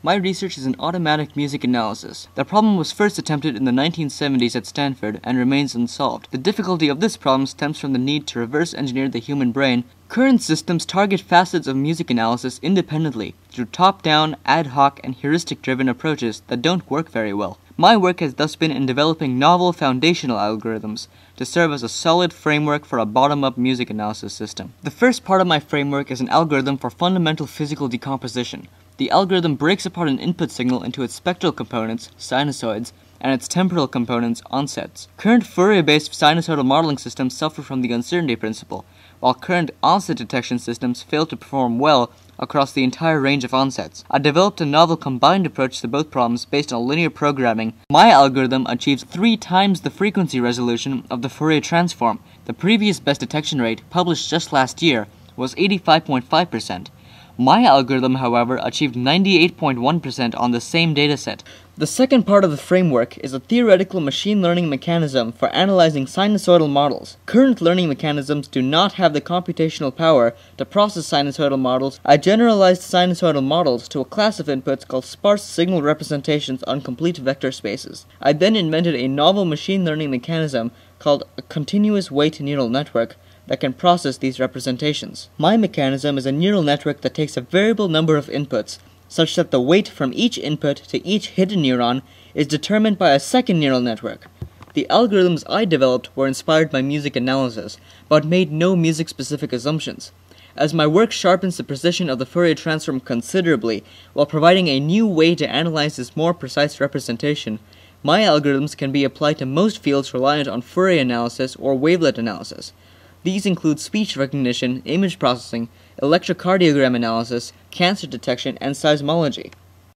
My research is in automatic music analysis. The problem was first attempted in the 1970s at Stanford and remains unsolved. The difficulty of this problem stems from the need to reverse engineer the human brain. Current systems target facets of music analysis independently through top-down, ad hoc, and heuristic-driven approaches that don't work very well. My work has thus been in developing novel foundational algorithms to serve as a solid framework for a bottom-up music analysis system. The first part of my framework is an algorithm for fundamental physical decomposition. The algorithm breaks apart an input signal into its spectral components, sinusoids, and its temporal components, onsets. Current Fourier-based sinusoidal modeling systems suffer from the uncertainty principle, while current onset detection systems fail to perform well across the entire range of onsets. I developed a novel combined approach to both problems based on linear programming. My algorithm achieves 3 times the frequency resolution of the Fourier transform. The previous best detection rate, published just last year, was 85.5%. My algorithm, however, achieved 98.1% on the same dataset. The second part of the framework is a theoretical machine learning mechanism for analyzing sinusoidal models. Current learning mechanisms do not have the computational power to process sinusoidal models. I generalized sinusoidal models to a class of inputs called sparse signal representations on complete vector spaces. I then invented a novel machine learning mechanism called a continuous weight neural network that can process these representations. My mechanism is a neural network that takes a variable number of inputs, such that the weight from each input to each hidden neuron is determined by a second neural network. The algorithms I developed were inspired by music analysis, but made no music-specific assumptions. As my work sharpens the precision of the Fourier transform considerably, while providing a new way to analyze this more precise representation, my algorithms can be applied to most fields reliant on Fourier analysis or wavelet analysis. These include speech recognition, image processing, electrocardiogram analysis, cancer detection, and seismology.